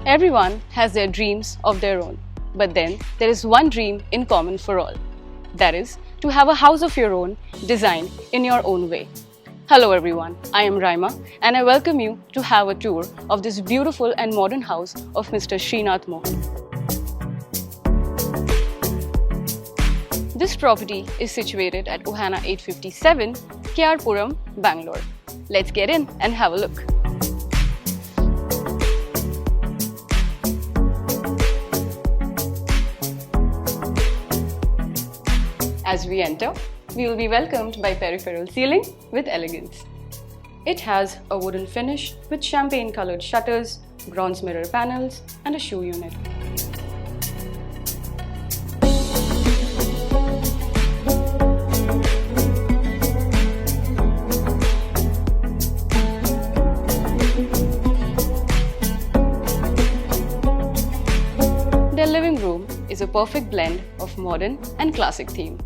Everyone has their dreams of their own, but then there is one dream in common for all. That is to have a house of your own, designed in your own way. Hello everyone, I am Raima and I welcome you to have a tour of this beautiful and modern house of Mr. Srinath Mohan. This property is situated at Ohana 857, Kyarpuram, Bangalore. Let's get in and have a look. As we enter, we will be welcomed by peripheral ceiling with elegance. It has a wooden finish with champagne-colored shutters, bronze mirror panels, and a shoe unit. Their living room is a perfect blend of modern and classic theme.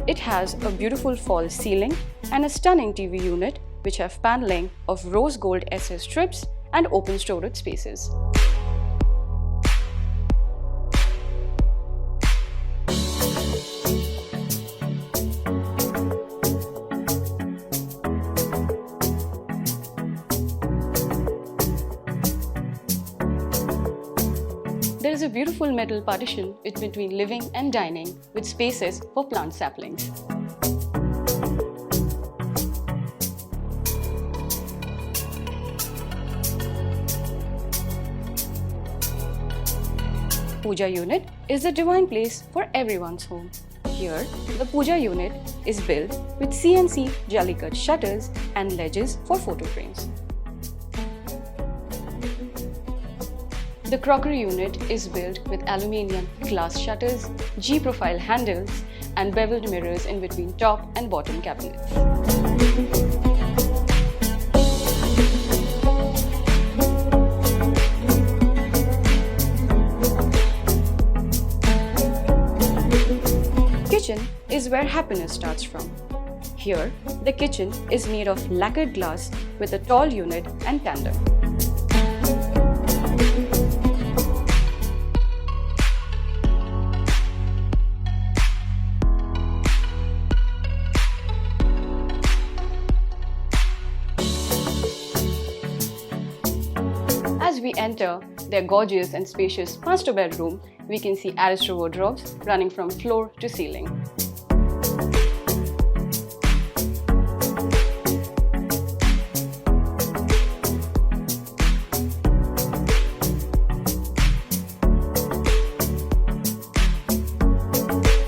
It has a beautiful false ceiling and a stunning TV unit which have paneling of rose gold SS strips and open storage spaces. There is a beautiful metal partition between living and dining with spaces for plant saplings. Puja unit is the divine place for everyone's home. Here, the Puja unit is built with CNC jelly-cut shutters and ledges for photo frames. The crockery unit is built with aluminium glass shutters, G-profile handles, and beveled mirrors in between top and bottom cabinets. Kitchen is where happiness starts from. Here, the kitchen is made of lacquered glass with a tall unit and tandem. As we enter their gorgeous and spacious master bedroom, we can see Arista wardrobes running from floor to ceiling.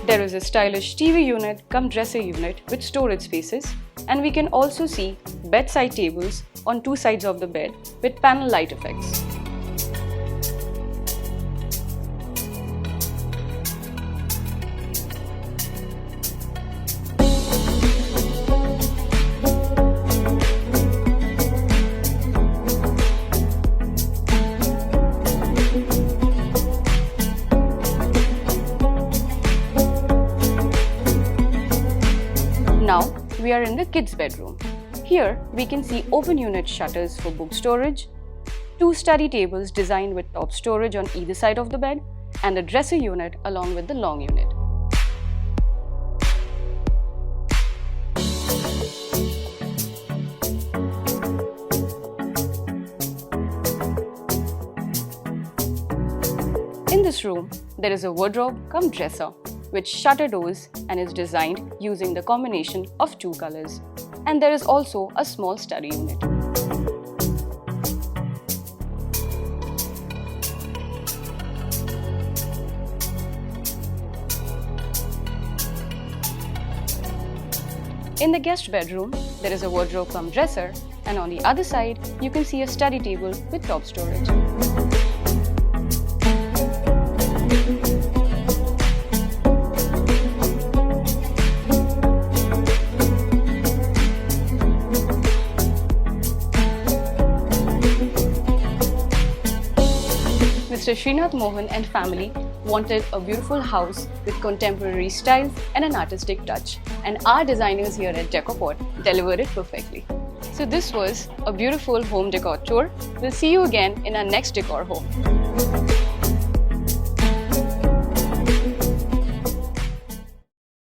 There is a stylish TV unit cum dresser unit with storage spaces, and we can also see bedside tables on two sides of the bed with panel light effects. Now we are in the kids' bedroom. Here we can see open unit shutters for book storage, two study tables designed with top storage on either side of the bed, and a dresser unit along with the long unit. In this room, there is a wardrobe cum dresser with shutter doors and is designed using the combination of two colors. And there is also a small study unit. In the guest bedroom, there is a wardrobe cum dresser, and on the other side, you can see a study table with top storage. Mr. Srinath Mohan and family wanted a beautiful house with contemporary styles and an artistic touch, and our designers here at Decoport delivered it perfectly. So this was a beautiful home decor tour. We'll see you again in our next decor home.